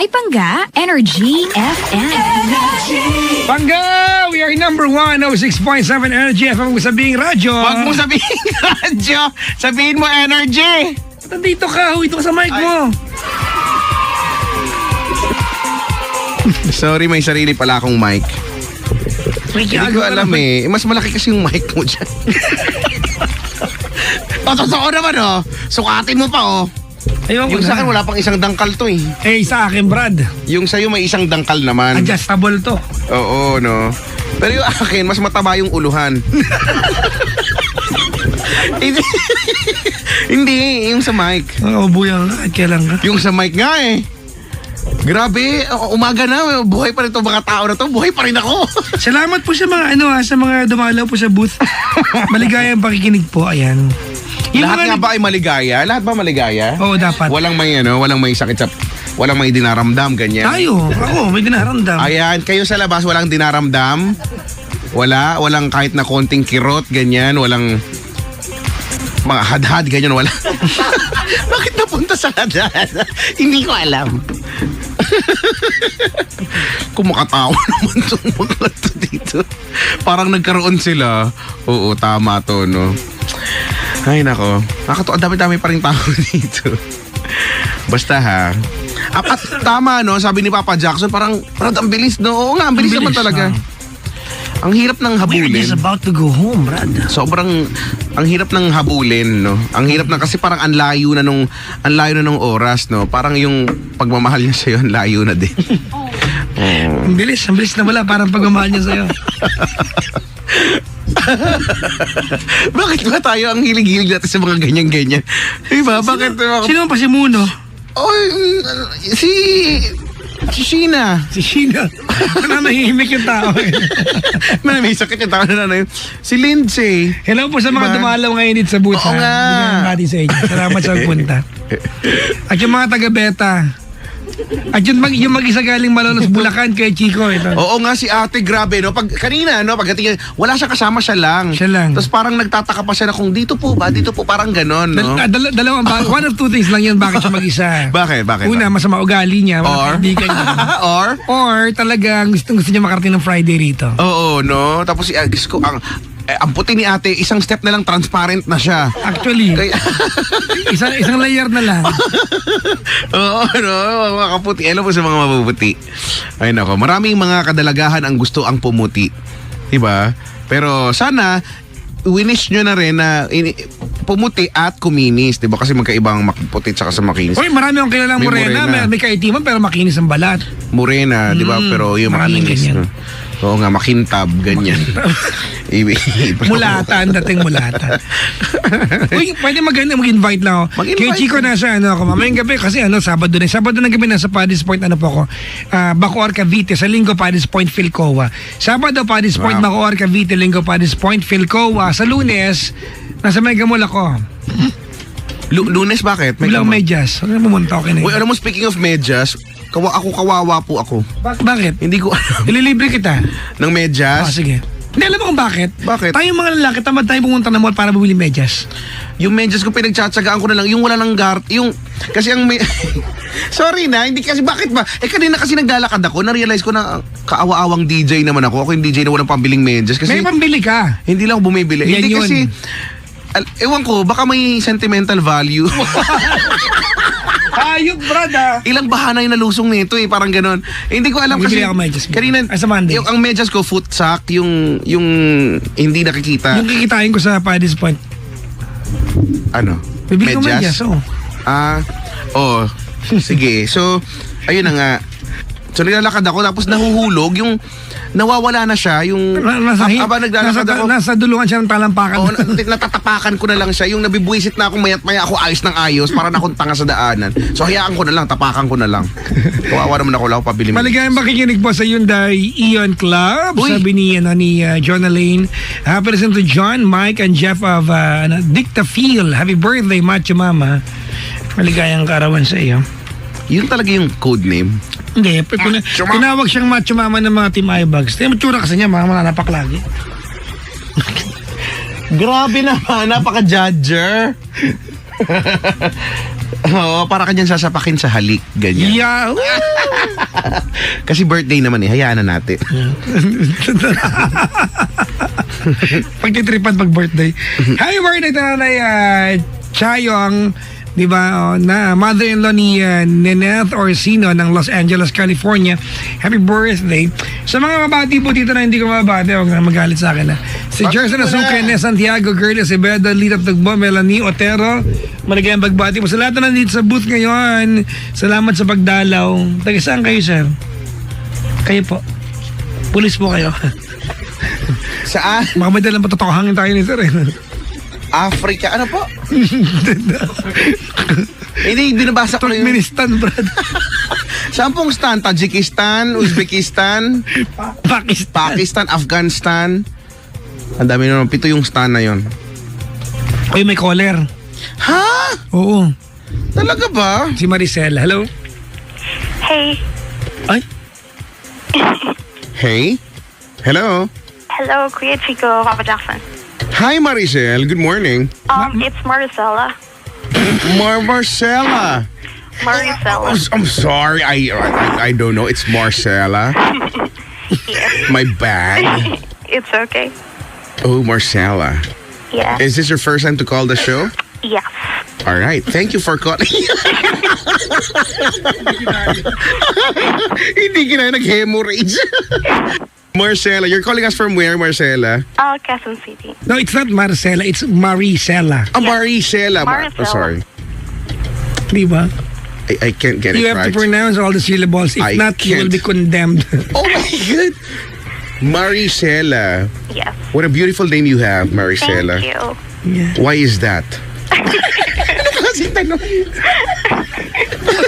ay Pangga Energy FM. Pangga! We are number 106.7 Energy FM. Huwag sabihing radyo. Huwag mo sabihin radyo. Sabihin mo energy. Dito ka, huwito ka sa mic mo. Sorry, may sarili pala akong mic. Hindi ko alam eh. Mas malaki kasi yung mic mo dyan. Totoo naman oh. Sukatin mo pa oh. Ayun, Yung sa akin wala pang isang dangkal to eh. Sa akin, Brad. Yung sa'yo may isang dangkal naman. Adjustable to. Oo, no. Pero yung akin, mas mataba yung uluhan. Hindi, yung sa mic. Buyang ka, kailan ka? Yung sa mic nga eh. Grabe, umaga na, buhay pa rin itong mga tao na to, buhay pa rin ako. Salamat po sa mga sa mga dumalaw po sa booth. Maligayang pakikinig po, ayan. Lahat nga ba ay maligaya? Lahat ba maligaya? Oo, dapat. Walang may sakit sa, walang may dinaramdam, ganyan. Ako, may dinaramdam. Ayan, kayo sa labas walang dinaramdam? Walang kahit na konting kirot, ganyan, walang mga hadhad, ganyan, wala. Bakit napunta sa hadhad? Hindi ko alam. Kumakatawa naman itong mga to dito. Parang nagkaroon sila. Oo, tama to, no? Ay, nako. Ang dami-dami pa rin tao dito. Basta ha. At tama, no? Sabi ni Papa Jackson, parang ang bilis, no? Oo nga, ang bilis naman talaga. Ang hirap ng habulin. We're just about to go home, Brad. Sobrang ang hirap ng habulin, no. Ang hirap na kasi parang ang layo na nung oras, no. Parang yung pagmamahal niya sa'yo, ang layo na din. Ang bilis na wala, parang pagmamahal niya sa'yo. Bakit ba tayo ang hilig-hilig natin sa mga ganyan-ganyan? Diba? Bakit? Sino pa si Muno? Si Sheena. Si Sheena. Nanahimik yung tao eh. May sakit yung tao na yun. Si Lindsay. Hello po sa mga dumalaw ngayon dito sa booth. Oo nga. Bigyan natin sa inyo. Salamat sa pagpunta. At yung mga taga-beta. At yung mag-isa galing Malolos, Bulacan kay Chico. Ito. Oo nga, si ate, grabe, no? Kanina, no? Pagdating, wala siya kasama, siya lang. Tapos parang nagtataka pa siya na kung dito po, parang ganon, no? Dalawang one of two things lang yun, bakit siya mag-isa. Bakit? Una, masama ugali niya. Or? Or talagang gusto niya makarating ng Friday rito. Oo, no? Tapos si Agis ko, ang puti ni ate, isang step na lang transparent na siya. Actually, isang layer na lang. Oo, no? Mga kaputi. Alam mo sa mga mabubuti. Ay nako, maraming mga kadalagahan ang gusto ang pumuti. Diba? Pero sana, winish nyo na rin na pumuti at kuminis. Diba? Kasi magkaibang maputi at saka sa makinis. Uy, marami akong kilalang morena. May kaitiman pero makinis ang balat. Morena, diba? Pero yung makinis. Oo nga, makintab, ganyan. Mulata, ang dating mulata. Uy, pwede mag-invite lang ako. Kay Chico nasa ako, mamayang gabi kasi Sabado ng gabi nasa Paddy's Point, po ako. Bacoor, Cavite, sa Linggo, Paddy's Point, Philcoa. Sabado, Paddy's Point, Bacoor, Cavite, Linggo, Paddy's Point, Philcoa. Sa Lunes, nasa Megamall ako. Lunes bakit? Walang medyas. Pumunta ako kinay. Uy, alam mo, speaking of medyas, kawawa po ako. Bakit? Hindi ko alam. Ililibre kita. Ng medyas? Sige. Hindi, alam mo kung bakit? Bakit? Tayong mga lalaki, tamad tayo pumunta ng mall para bumili medyas. Yung medyas ko, pinagtsatsagaan ko na lang. Yung wala ng kasi ang sorry na, hindi kasi, bakit ba? Kanina kasi naglalakad ako, na-realize ko na kaawa-awang DJ naman ako. Ako yung DJ na walang pambiling medyas. Kasi may pambili ka. Hindi lang ako bumibili. Yan hindi yun. kasi, ewan ko, baka may sentimental value. Ayok, Brad, Ilang bahana yung nalusong nito parang ganon. Hindi ko alam kasi. Ako medyas. Kanina, sa Monday. ang medyas ko, foot sack, yung hindi nakikita. Yung kikitain ko sa Paddy's Point. Ano? Bibili ko medyas, Sige. So, ayun na nga. So, nilalakad ako, tapos nahuhulog, yung nawawala na siya, yung naglalakad ako. Nasa dulungan siya ng talampakan. Oo, natatapakan ko na lang siya, yung nabibwisit na akong mayat-maya ako ayos ng ayos, para na akong tanga sa daanan. So, hayaan ko na lang, tapakan ko na lang. Kawawa naman ako pabili. Maligayang makikinig po sa Hyundai Eon Club. Uy. Sabi ni John Alain. Present to John, Mike, and Jeff of Dictaphil. Happy birthday, Macho Mama. Maligayang karawan sa iyo. Yun talaga yung code name. Hindi, tinawag siyang Macho Mama ng mga Team Eyebags. Yung tsura kasi niya, mga mananapak lagi. Grabe naman, napaka-judger. Oo, para kanyang sasapakin sa halik. Ganyan. Yeah. Kasi birthday naman hayaan na natin. Pagtitripan pag birthday. Happy birthday to Nanay Chayong, di ba, na mother-in-law ni Neneth Orsino ng Los Angeles, California. Happy birthday. Sa mga mabati po dito na hindi ko mabati, huwag na magalit sa akin. Si Jerson Asuka, Nes Santiago, Curtis Ibedo, Lita Tugbo, Melanie Otero. Maligayang pagbati po. Sa lahat na nandito sa booth ngayon, salamat sa pagdalaw. Taga saan kayo, sir? Kayo po. Pulis po kayo. Saan? Baka may dalang patotohangin tayo ni sir eh. Africa. Ano po? Hindi, binabasa ko na yung... Turkmenistan, brad. Saan pong stan? Tajikistan, Uzbekistan, Pakistan, Afghanistan. Ang dami naman. 7 yung stan na yon. Uy, may caller. Ha? Oo. Talaga ba? Si Maricel. Hello? Hey. Ay? Hey? Hello? Hello, Kuya Chico, Papa Jackson. Hi, Maricel. Good morning. It's Maricela. Marcella. Maricela. I'm sorry. I don't know. It's Marcella. Yes. My bad. It's okay. Oh, Marcella. Yeah. Is this your first time to call the show? Yes. All right. Thank you for calling. Hindi ka na nag-hemorrhage. Marcella, you're calling us from where, Marcella? Quezon City. No, it's not Marcela. It's Maricela. Maricela. Maricela. Oh, sorry. Di ba? I can't get You it have right. to pronounce all the syllables. If I not, you will can't. be condemned. Oh my God. Maricela. Yes. What a beautiful name you have, Maricela. Thank you. Yeah. Why is that? Kasi tanong.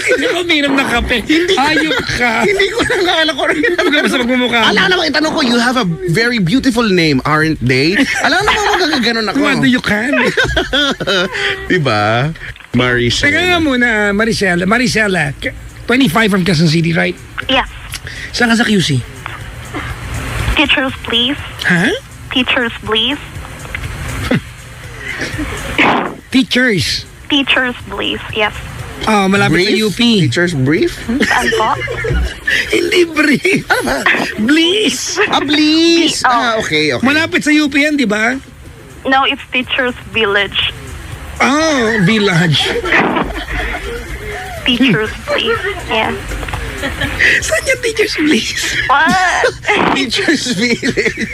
Hindi ko uminom ng kape. Ayok ka. Hindi ko na ko rin. Huwag ka basta magmumukha. Alam naman, itanong ko, you have a very beautiful name, aren't they? Alam naman magkakaganon ako. What do you can? Diba? Teka nga Maricela. muna, Maricela. Maricela, 25 from Quezon City, right? Yes. Saan ka sa QC? Teachers, please. Ha? Teachers, please. Teachers. Teachers, please. Yes. Oh, malapit sa Brief? UP. Teacher's brief? Saan po? Hindi brief. Ano ba? Please. Please. Oh. Okay. Malapit sa UP yan, di ba? No, it's Teachers Village. Oh, village. Teachers, please. Yeah. Saan yung teachers, please? What? Teacher's village.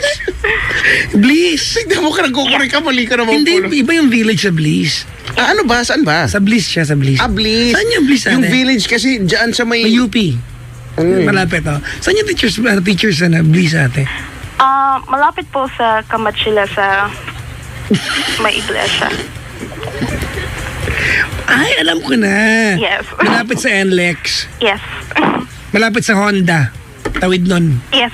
Bliss. Tignan mo ka, nagkukuray ka, mali ka naman Hindi, po. iba yung village sa Bliss. Ano ba? Saan ba? Sa Bliss siya, sa Bliss. Bliss. Saan yung Bliss, Yung ate? village kasi dyan sa may... Sa UP. Malapit, oh. Saan yung teachers na Bliss, ate? Malapit po sa Kamachila sa may iglesia. Ay, alam ko na. Yes. Malapit sa NLEX. Yes. Malapit sa Honda. Tawid nun. Yes.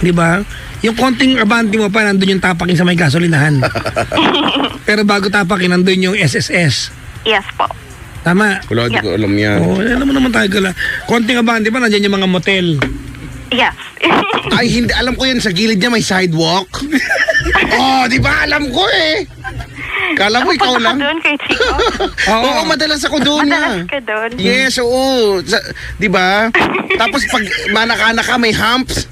Di ba? Yung konting abante mo pa, nandun yung tapakin sa may gasolinahan. Pero bago tapakin, nandun yung SSS. Yes po. Tama. Wala, di ko alam yan. Oo, alam mo naman tayo gala. Konting abante pa, nandyan yung mga motel. Yes. Ay, hindi. Alam ko yan. Sa gilid niya may sidewalk. Di ba? Alam ko eh. Kala mo ikaw lang. Doon kay Chico. Oo, madalas ako doon Madalas na. ka doon. Yes, oo. Di ba? Tapos pag manak-anak ka, may humps.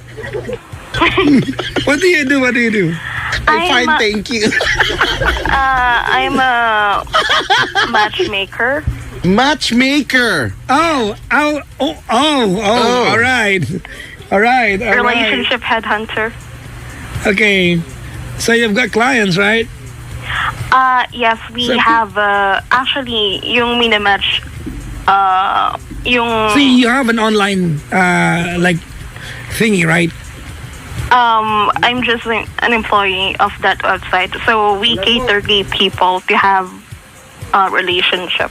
What do you do? I'm fine, thank you. I'm a matchmaker. Matchmaker. Oh, all right. Relationship headhunter. Okay. So you've got clients, right? Yes, we have actually yung Minimatch yung So you have an online like thingy, right? I'm just an employee of that website. So we cater gay people to have a relationship.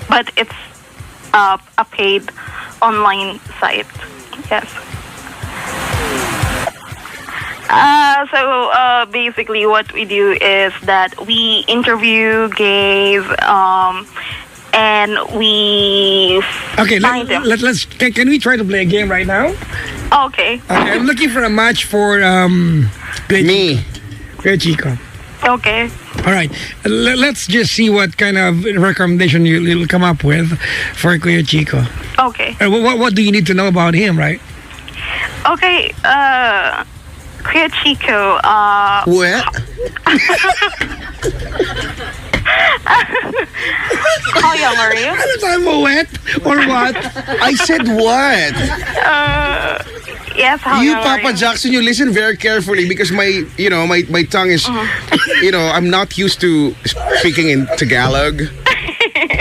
But it's a paid online site. Yes. So basically what we do is that we interview gays and we Okay, find them. let's can we try to play a game right now? Okay. Okay, I'm looking for a match for Me. Kuya Chico. Okay. All right. Let's just see what kind of recommendation you'll come up with for Kuya Chico. Okay. What do you need to know about him, right? Okay. Kuya Chico, What? how young are you? Ano tayo mo, wet? Or what? I said what? Yes, how You, young Papa are you? Jackson, you listen very carefully because my tongue is, I'm not used to speaking in Tagalog,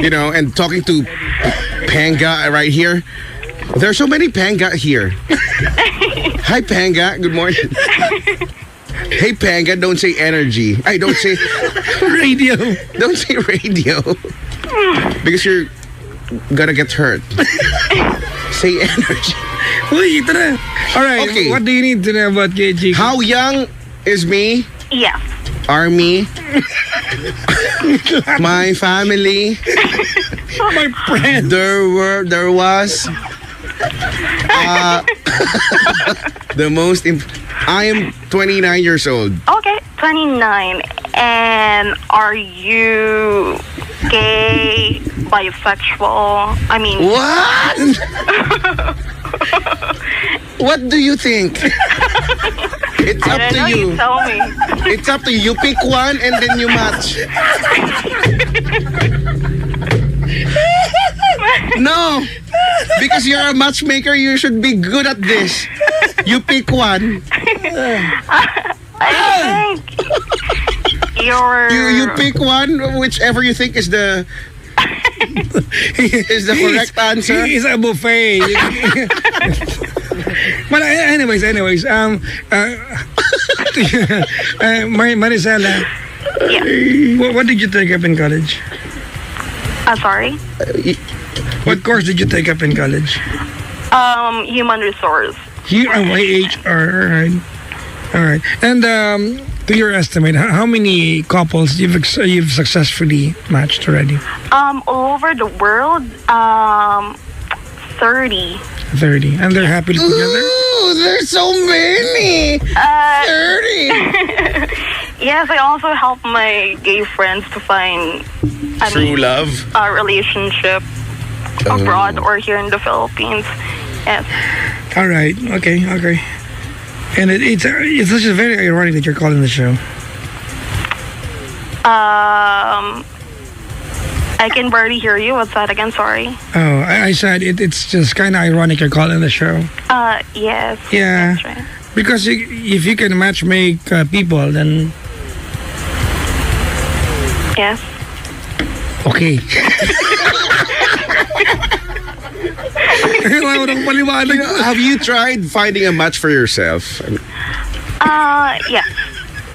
and talking to Panga right here. There are so many Panga here. Hi, Panga. Good morning. Hey, Panga, don't say energy. Don't say Radio. don't say radio because you're gonna get hurt. Say energy. Uy, ito na. All right. Okay. What do you need to know about Kuya Chico? How young is me? Yes. Army. My family. My friend. There was the most I am 29 years old. Okay, 29. And are you gay, bisexual? I mean, What? What do you think? It's I up don't to know. you. You tell me. It's up to you. You pick one and then you match. No, because you're a matchmaker, you should be good at this. You pick one. I think you're. You pick one, whichever you think is the correct answer. He's a buffet. But anyways, Maricela, Yeah. what did you take up in college? Sorry. What course did you take up in college? Human resource. HR. All right. And to your estimate, how many couples you've successfully matched already? All over the world, 30. 30. And they're happily together? Ooh, there's so many. 30. Yes, I also help my gay friends to find True love. a relationship abroad or here in the Philippines. Yes. All right. Okay. And it's just very ironic that you're calling the show. I can barely hear you. What's that again? Sorry. Oh, I said it's just kind of ironic you're calling the show. Yes. Yeah. That's right. Because if you can matchmake people, then Yes. okay. Wala nang paliwanag. Have you tried finding a match for yourself? Yeah.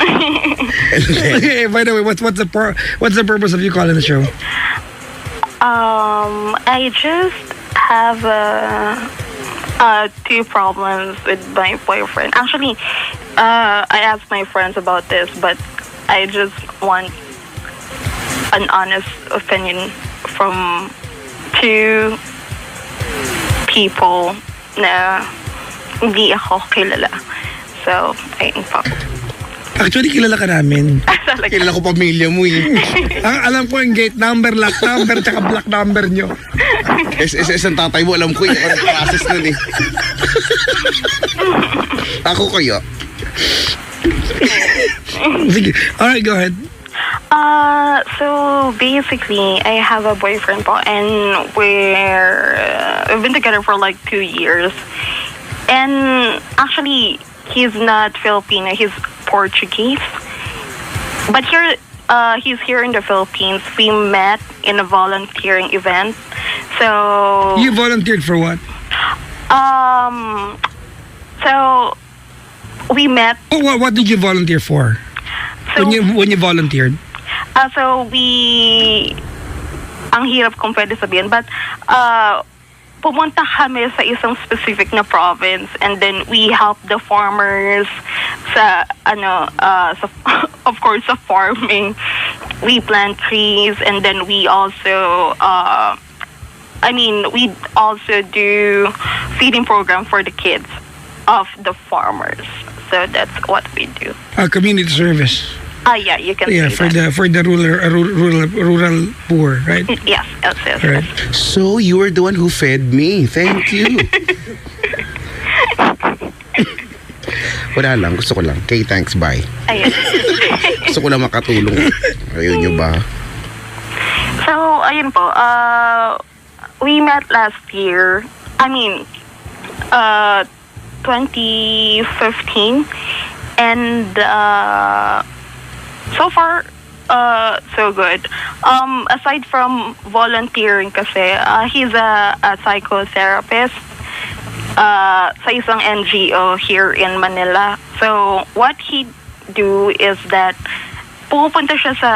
Okay, by the way, what's the purpose of you calling the show? I just have two problems with my boyfriend. Actually, I asked my friends about this, but I just want an honest opinion from two people na hindi ako kilala. So, ayun po. Actually, kilala ka namin. Kilala ko pamilya mo eh. Alam ko yung gate number, lock number, tsaka block number nyo. SSS ang tatay mo, alam ko yung process nun eh. Ako kayo. Sige. Alright, go ahead. So basically, I have a boyfriend po, and we've been together for like 2 years. And actually, he's not Filipino, he's Portuguese. But he's here in the Philippines. We met in a volunteering event. So You volunteered for what? so we met. What did you volunteer for? So When you volunteered? So ang hirap kung pwede sabihin, but pumunta kami sa isang specific na province, and then we help the farmers sa of course sa farming. We plant trees, and then we also we also do feeding program for the kids of the farmers. So that's what we do. Community service. Yeah, you can Yeah, say that. for the rural poor, right? Yes. Right. So you were the one who fed me. Thank you. Wala lang, gusto ko lang. Okay, thanks, bye. Ayun. Gusto ko lang makatulong. Ayun nyo ba? So, ayun po. We met last year. I mean, 2015. And so far, so good. Aside from volunteering kasi, he's a psychotherapist sa isang NGO here in Manila. So, what he do is that pupunta siya sa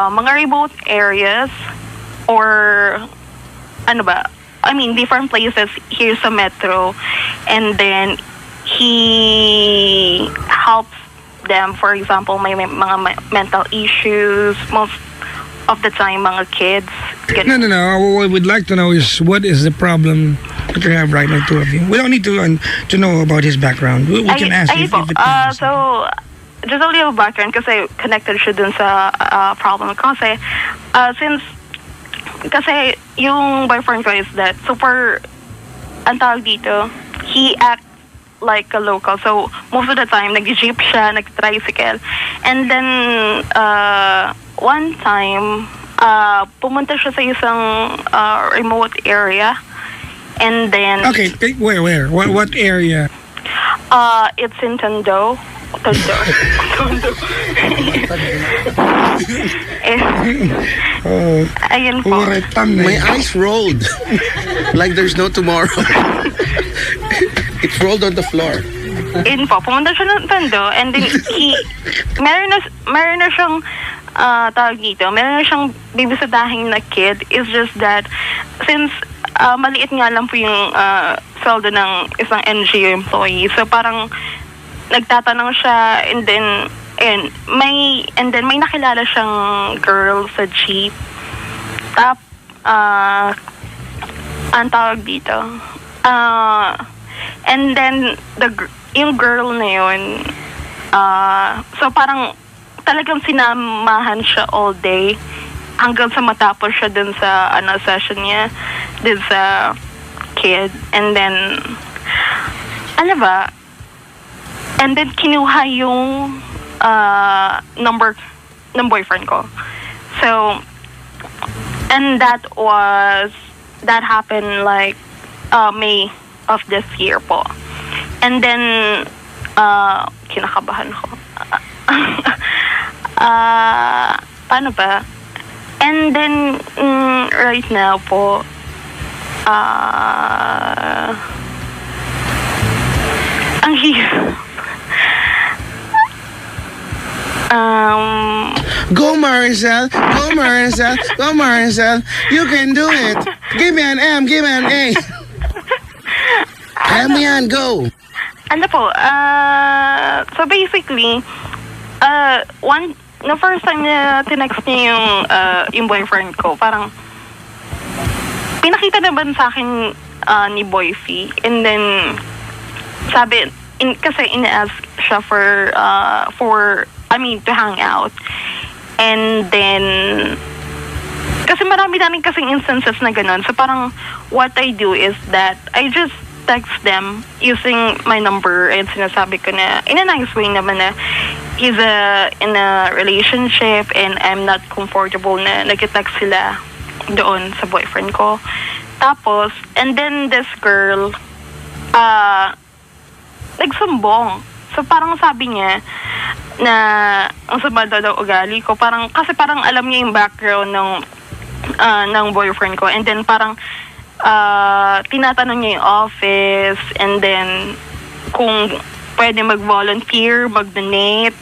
mga remote areas or ano ba? I mean, different places here sa metro. And then, he helps them. For example, may mga mental issues. Most of the time, mga kids. No. What we would like to know is what is the problem that you have right now, two of you. We don't need to know about his background. We can ask if it comes. So, just a little background kasi connected siya dun sa problem. Kasi, kasi yung boyfriend ko is that super, ang tawag dito, he acts like a local. So, most of the time, nag-jeep siya, nag-tricycle. And then, one time, pumunta siya sa isang remote area. And then... Okay, where? What area? It's in Tondo. Tondo. Ayun po. My eyes rolled. Like there's no tomorrow. It rolled on the floor. Ayun po. Pumunta siya ng Tondo. And then, meron na siyang tawag dito. Meron na siyang bibisadahin na kid. It's just that, since maliit nga lang po yung sweldo ng isang NGO employee. So, parang nagtatanong siya and then may nakilala siyang girl sa jeep. Ang tawag dito. And then yung girl na yun, so parang talagang sinamahan siya all day hanggang sa matapos siya dun sa session niya dun sa kid. And then ba? And then, kinuha yung number ng boyfriend ko. So, and that happened like May of this year po. And then, kinakabahan ko. Paano ba? And then, right now po, ang hirap. Go Maricel! Go Maricel! Go Maricel! You can do it! Give me an M! Give me an A! Kaya mo yan! Go! Ano po, so basically, the first time na tinext niya yung boyfriend ko, parang pinakita naman sa akin ni Boyfie. And then, sabi, kasi ina-ask siya to hang out. And then, kasi marami namin kasing instances na ganun. So parang, what I do is that I just text them using my number and sinasabi ko na, in a nice way naman na, he's in a relationship and I'm not comfortable na nag-text sila doon sa boyfriend ko. Tapos, and then this girl, nagsumbong. So parang sabi niya na ang sama daw ugali ko, kasi parang alam niya yung background ng boyfriend ko. And then parang tinatanong niya yung office, and then kung pwede mag-volunteer, mag-donate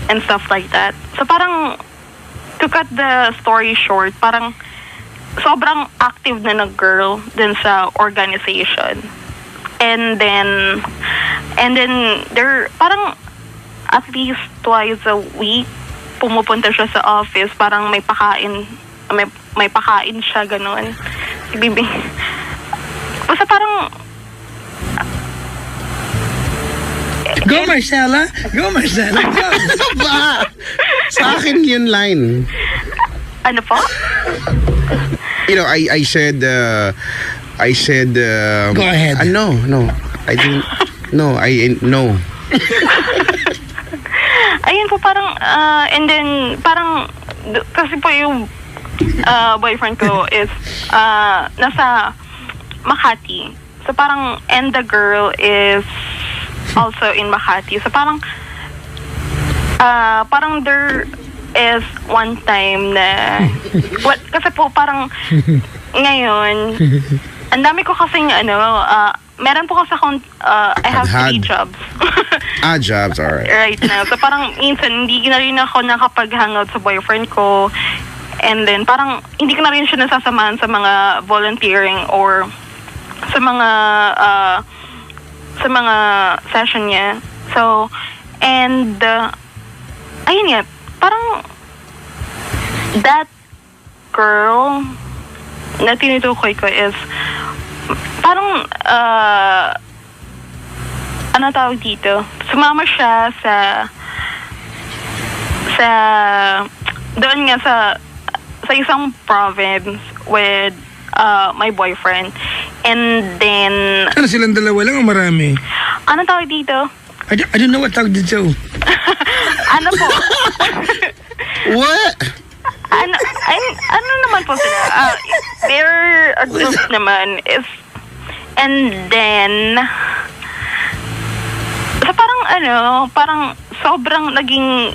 and stuff like that. So parang, to cut the story short, parang sobrang active na ng girl dun sa organization. And then there, parang at least twice a week pumupunta siya sa office, parang may pakain siya, ganun. Basta parang Go, Marcella. Go, Marcella. Go. Ba? Sa akin yun line. Ano po? You know, I said, Go ahead. No. I didn't. No. Ayun po, parang, and then, parang, kasi po yung boyfriend ko is nasa Makati. So parang, and the girl is also in Makati. So parang there is one time na kasi po parang ngayon ang dami ko kasing meron po kasi akong I have Had. 3 jobs. Jobs, alright. Right now. So parang minsan hindi na rin ako nakapag-hangout sa boyfriend ko. And then parang hindi ko na rin siya nasasamahan sa mga volunteering or sa mga session niya. So, and ayun nga, parang that girl na tinutukoy ko is parang ano tawag dito? Sumama siya sa doon nga sa isang province with my boyfriend. And then Ano silang dalawa lang o marami? ano tawag dito? I don't know what tawag dito. Ano po? What? Ano naman po sila? They're a group naman. And then so parang sobrang naging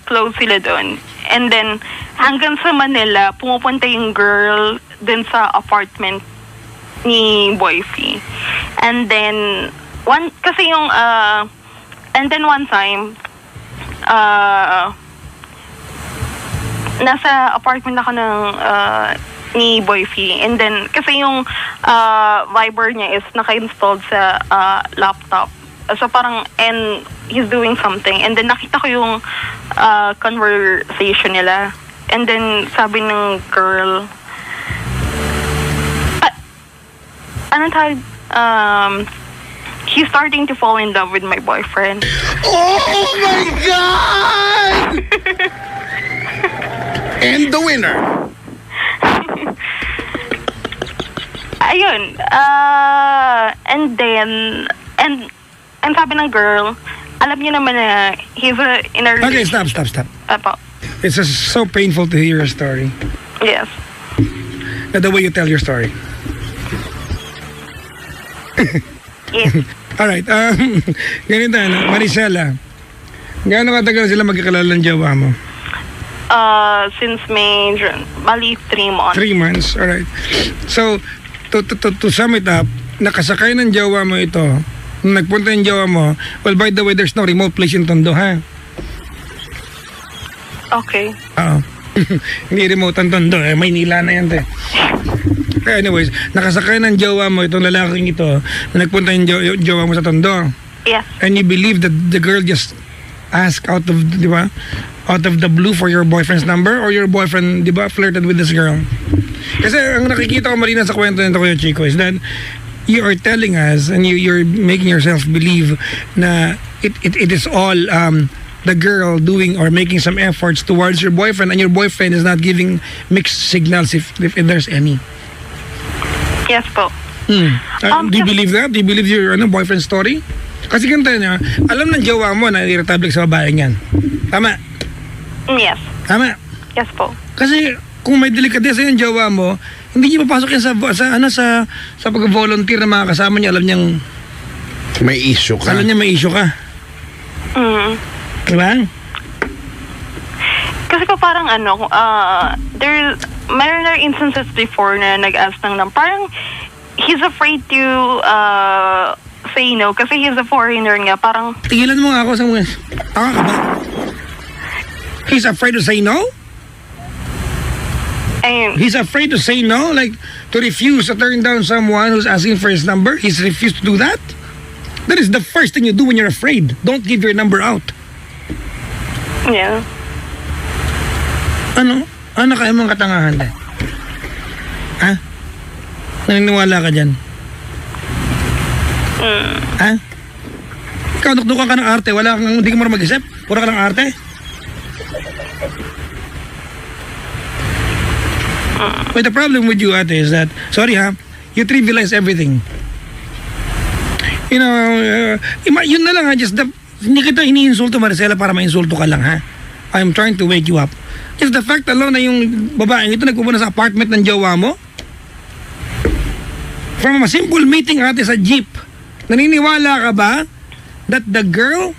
close sila doon. And then hanggang sa Manila, pumupunta yung girl dun sa apartment ni Boyfie. And then one time nasa apartment ako ng ni Boyfie. And then kasi yung Viber niya is naka-installed sa laptop. So parang, and he's doing something. And then nakita ko yung conversation nila. And then sabi ng girl, anong tawag, he's starting to fall in love with my boyfriend. Oh my God! And the winner. Ayun. And then, and sabi ng girl, alam niya naman na he's in a Okay, stop. Apo. It's just so painful to hear your story. Yes. The way you tell your story. Yes. Alright, ganito Maricela. Gaano katagal sila magkakilala ng jowa mo? Since May, bali 3 months. 3 months, alright. So, to sum it up, nakasakay ng jowa mo ito, nung nagpunta yung jowa mo, well, by the way, there's no remote place in Tondo, ha? Okay. Oo. Hindi remote ang Tondo, Maynila na yan, te. Anyways, nakasakay ng jowa mo, itong lalaking ito, na nagpunta yung jowa mo sa Tondo. Yes. And you believe that the girl just asked out of, di ba? Out of the blue for your boyfriend's number, or your boyfriend, di ba, flirted with this girl? Kasi ang nakikita ko marina sa kwento nito, Kuya Chico, is that you are telling us and you're making yourself believe na it is all the girl doing or making some efforts towards your boyfriend, and your boyfriend is not giving mixed signals if there's any. Yes po. Do you believe that? Do you believe your boyfriend's story? Kasi ganito niya, alam ng jowa mo na irritable sa babae niyan. Tama? Yes. Tama? Yes po. Kasi kung may delikadesa yung jowa mo, hindi niya papasok yan sa pag-volunteer na mga kasama niya. Alam niyang May issue ka. alam niya may issue ka. Diba? Kasi po parang mayroon na instances before na nag-ask ng parang he's afraid to say no kasi he's a foreigner nga. Parang Tigilan mo nga ako sa mga... Taka ka ba? He's afraid to say no? ayun. He's afraid to say no? Like, to refuse to turn down someone who's asking for his number? He's refused to do that? That is the first thing you do when you're afraid. Don't give your number out. Yeah. Ano kaya mong katangahan na? Ha? Naniniwala ka dyan? Ha? Ikaw, nuknukan ka ng arte. Hindi ka marunong mag-isip. Pura ka ng arte. But the problem with you, ate, is that, sorry ha, you trivialize everything. You know, yun na lang ha, hindi kita iniinsulto, Maricela, para mainsulto ka lang ha. I'm trying to wake you up. Just the fact alone na yung babaeng ito nagpupunta sa apartment ng jowa mo, from a simple meeting ate sa jeep, naniniwala ka ba that the girl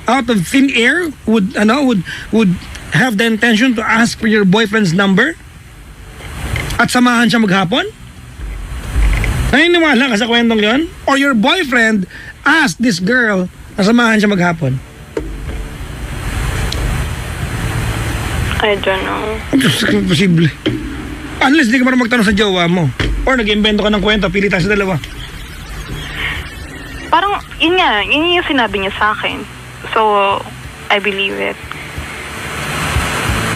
out of thin air would have the intention to ask for your boyfriend's number at samahan siya maghapon? Naniniwala ka sa kwentong yon? Or your boyfriend asked this girl na samahan siya maghapon? I don't know. Imposible. Unless di ka marunong magtanong sa jowa mo. Or nag-invento ka ng kwento, pili tayo sa dalawa. Parang, yun yung sinabi niya sa akin. So, I believe it.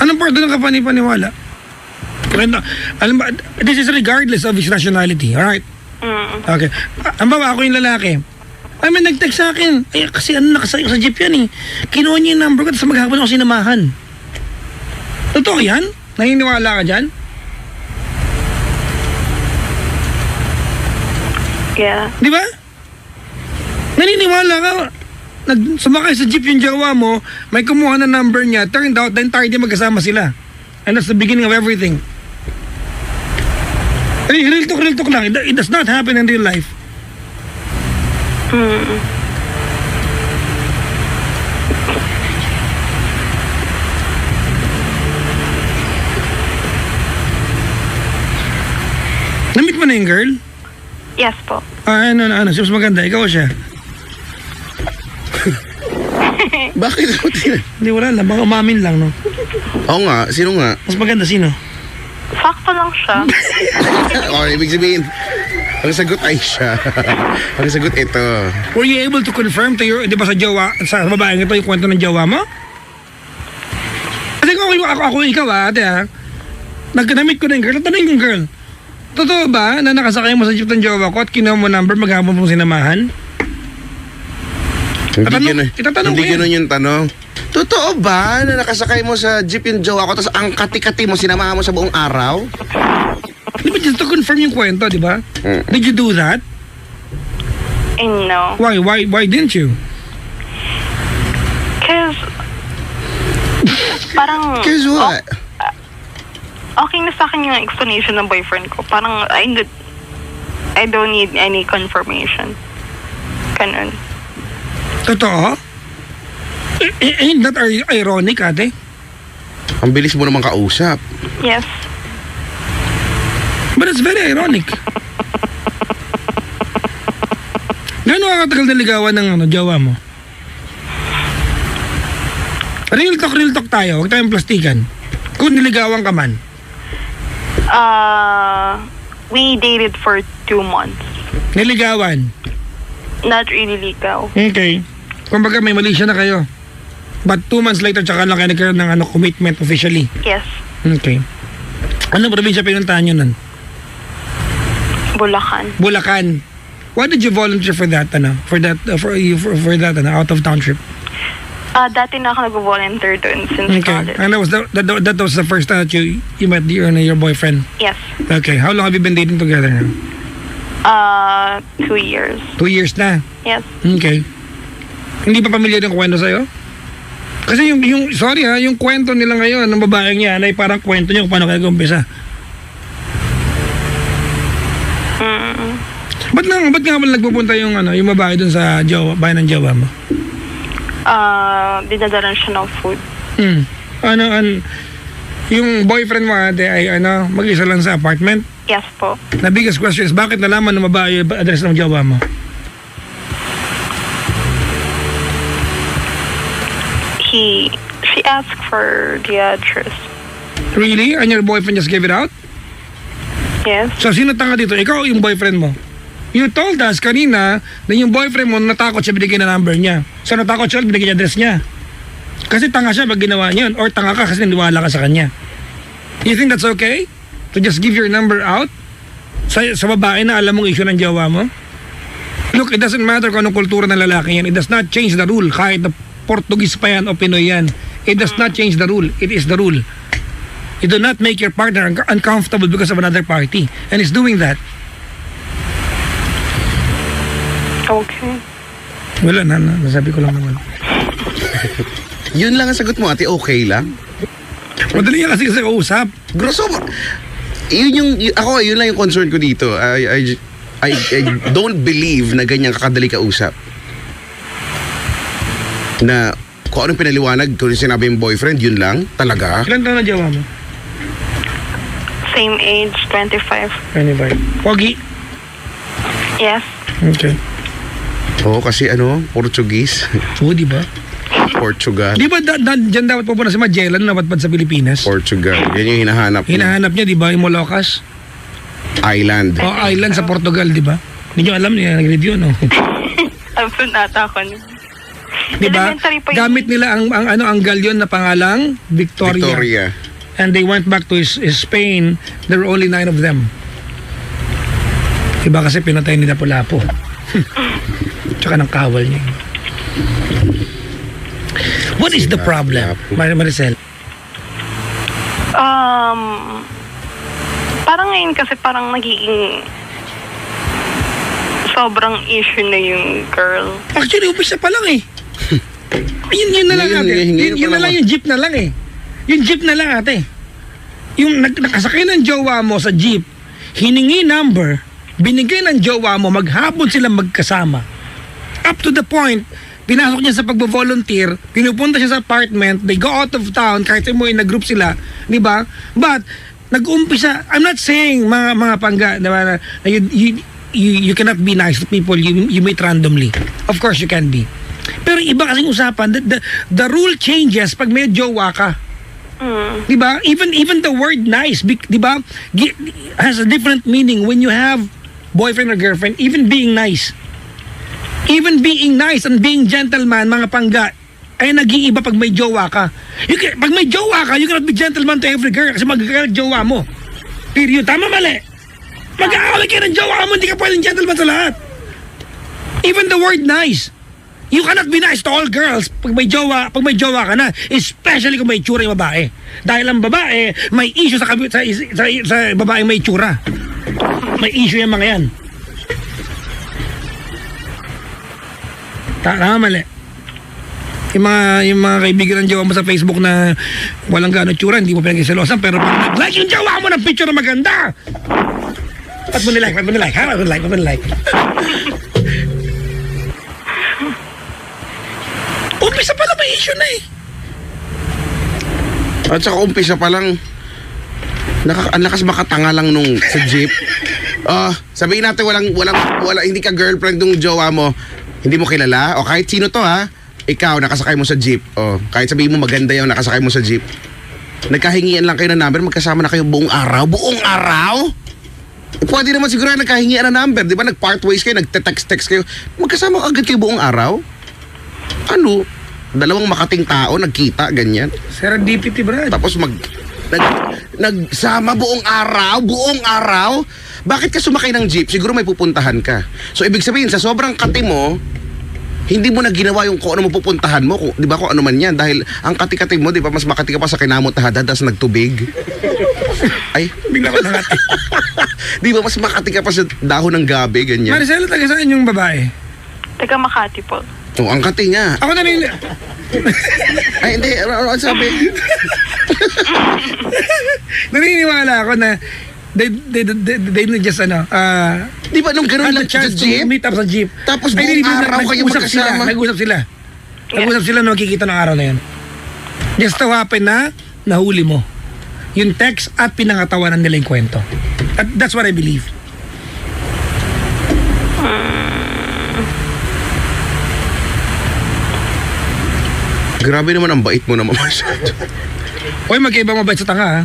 Anong part doon ka panipaniwala? Alam ba, this is regardless of his nationality, alright? Okay. Ang bawa, ako yung lalaki. Ay, may nag-text sa akin. Ay, kasi nakasaya ko sa jeep yan eh. Kinuha niya yung number ko, tapos maghapon ako sinamahan. Totoo yan? Naniniwala ka dyan? Yeah. Di ba? Naniniwala ka. Sumakay sa jeep yung jowa mo, may kumuha na number niya, turned out, the entire day magkasama sila. And that's the beginning of everything. Real talk lang. It does not happen in real life. Namit mo na yung girl? Yes po. Ano, mas maganda, ikaw o siya? Bakit? Hindi, wala lang, baka umamin lang, no? Oo nga, sino nga? Mas maganda, sino? Sakto lang siya. Ibig sabihin, ang sagot ay siya. Ang sagot ito. Were you able to confirm to your, di ba sa babaeng ito yung kwento ng jowa mo? Kasi kung ako ikaw ate nagkanamit ko na yung girl, tatanungin yung girl. Totoo ba na nakasakay mo sa jeep ng jowa ko at kinuha mo number maghapon mong sinamahan? Hindi ganun yung tanong. Totoo ba na nakasakay mo sa jeep yung jowa ko tapos ang kati-kati mo sinamahan mo sa buong araw? Di ba just to confirm yung kwento, di ba? Did you do that? No. Why didn't you? Cause parang Cause what? Okay na sa akin yung explanation ng boyfriend ko. Parang I don't need any confirmation. Ganun. Totoo? Ain't that ironic, ate? Ang bilis mo naman kausap. Yes. But it's very ironic. Gano'n ka katagal naligawan ng jowa mo? Real talk tayo. Huwag tayong plastikan. Kung niligawan ka man. We dated for 2 months. Niligawan? Not really ligaw. Okay. Kumbaga may mali siya na kayo. But 2 months later, tsaka lang kayo nagkaroon ng commitment officially. Yes. Okay. Anong probinsya pinuntahan nyo nun? Bulacan. Why did you volunteer for that, For that, out of town trip? Dati na ako nag-volunteer doon since college. And that was the first time that you met your boyfriend? Yes. Okay. How long have you been dating together now? 2 years. 2 years na? Yes. Okay. Hindi pa pamilya ng kwento sa'yo? Kasi yung kwento nila ngayon ng babaeng yan ay parang kwento niyo kung paano kayo umpisa. Ba't nga ba nagpupunta yung babae dun sa bahay ng jowa mo? Dinadalan siya ng food. Yung boyfriend mo ate ay mag-isa lang sa apartment? Yes po. The biggest question is, bakit nalaman ng babae yung address ng jowa mo? She asked for the address. Really? And your boyfriend just gave it out? Yes. So, sino tanga dito? Ikaw o yung boyfriend mo? You told us kanina na yung boyfriend mo natakot siya binigay na number niya. So, natakot siya binigay niya address niya. Kasi tanga siya pag ginawa niya yun. Or tanga ka kasi naniwala ka sa kanya. You think that's okay? To just give your number out? Sa babae na alam mong issue ng jowa mo? Look, it doesn't matter kung anong kultura ng lalaki yan. It does not change the rule. Kahit na Portuguese pa yan o Pinoy yan. It does not change the rule. It is the rule. You do not make your partner uncomfortable because of another party. And he's doing that. Okay. Wala na, nasabi ko lang naman. Yun lang ang sagot mo, ate, okay lang? Madali yan kasi kausap. Grosso, yun lang yung concern ko dito. I don't believe na ganyan kakadali kausap. Na kung anong pinaliwanag, kung sinabi yung boyfriend, yun lang? Talaga? Ilan taon na jowa mo? Same age, 25. 25. Pogi? Yes. Okay. Oo, kasi Portuguese. Oo, di ba? Portugal. Di ba dyan dapat pupunta si Magellan na napadpad sa Pilipinas? Portugal. Yan yung hinahanap niya. Hinahanap niya, di ba? Yung Moluccas? Island. O, island sa Portugal, di ba? Hindi nyo alam niya, nag-review, no? Absent ata ako. Di ba? Elementary pa yun. Gamit nila ang galyon na pangalang Victoria. Victoria. And they went back to Spain. There were only 9 of them. Iba kasi pinatay ni Lapu-Lapu. Tsaka ng kawal niya. What is the problem, Maricel? Parang ngayon kasi parang nagiging sobrang issue na yung girl. Actually, umpisa pa lang eh. Yun na lang ate. Yun na lang yung jeep na lang eh. Yung jeep na lang ate. Yung nakasakay ng jowa mo sa jeep, hiningi number, binigay ng jowa mo, maghapon sila magkasama. Up to the point, pinasok niya sa pagbo-volunteer, pinupunta siya sa apartment, they go out of town, kahit mo nag-group sila, di ba? But, nag-umpisa, I'm not saying mga pangga, di ba, you cannot be nice to people you meet randomly. Of course you can be. Pero iba kasing usapan, the rule changes pag may jowa ka. Di ba? Even the word nice, di ba, has a different meaning when you have boyfriend or girlfriend. Even being nice and being gentleman, mga pangga, ay nag-iiba pag may jowa ka. Pag may jowa ka, you cannot be gentleman to every girl kasi magkakalit jowa mo. Period. Tama, mali. Mag-aaway ka ng jowa mo, hindi ka pwedeng gentleman sa lahat. Even the word nice. You cannot be nice to all girls pag may jowa ka na, especially kung may tsura yung babae. Dahil ang babae, may issue sa babaeng may tsura. May issue yung mga yan. Tama, mali. Yung mga kaibigan ng jowa mo sa Facebook na walang gano'ng tsura, hindi mo pinag-iselosan, pero pag nag-like yung jowa mo ng picture na maganda, Ba't mo nilike? Umpisa pa lang may issue na eh. At saka umpisa pa lang, ang lakas makatanga lang nung sa jeep. Sabihin natin hindi ka girlfriend ng jowa mo, hindi mo kilala, o kahit sino to ha, ikaw nakasakay mo sa jeep, kahit sabihin mo maganda yung nakasakay mo sa jeep, nagkahingian lang kayo ng number, magkasama na kayo buong araw? Pwede naman siguro nagkahingian ng number, di ba? Nag-part ways kayo, nagte-text kayo, magkasama agad kayo buong araw? Dalawang makating tao nagkita, ganyan. Serendipity, Brad. Tapos nagsama buong araw. Bakit ka sumakay ng jeep? Siguro may pupuntahan ka. So ibig sabihin, sa sobrang kati mo, hindi mo na ginawa yung kung ano mo pupuntahan mo, di ba, kung ano man yan. Dahil ang kati-kati mo, di ba, mas makati ka pa sa kinamot na hadadas nagtubig. Ay, bigla ko nakati. Di ba, mas makati ka pa sa dahon ng gabi, ganyan. Maricel, taga saan yung babae? Taga Makati po. Ang kati nga. Ako Ay, hindi. Ano sabi? Naniniwala ako na they just di ba nung gano'n lang sa jeep? Meet up sa jeep. Tapos buong araw kayo magkasama. Nag-usap sila na makikita ng araw na yun. Just to happen na nahuli mo yung text at pinangatawanan nila yung kwento. That's what I believe. Grabe naman ang bait mo naman masyado. Uy, magkaiba mabait sa tanga ha.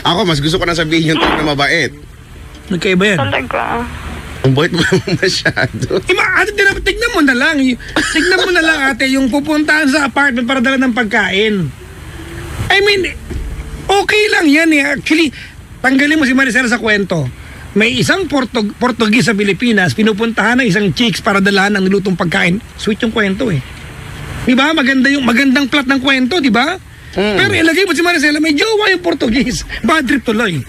Ako, mas gusto ko na sabihin yung tanga na mabait. Magkaiba yan. Talaga. Ang bait mo naman masyado. Ate, tignan mo na lang. Tignan mo na lang ate, yung pupuntahan sa apartment para dala ng pagkain. I mean, okay lang yan eh. Actually, tanggalin mo si Maricel sa kwento. may isang Portuguese sa Pilipinas, pinupuntahan ng isang chicks para dalahan ng nilutong pagkain. Sweet yung kwento eh. Di ba? Magandang plot ng kwento, di ba? Pero ilagay mo si Maricela, may jowa yung Portuguese. Bad trip tuloy.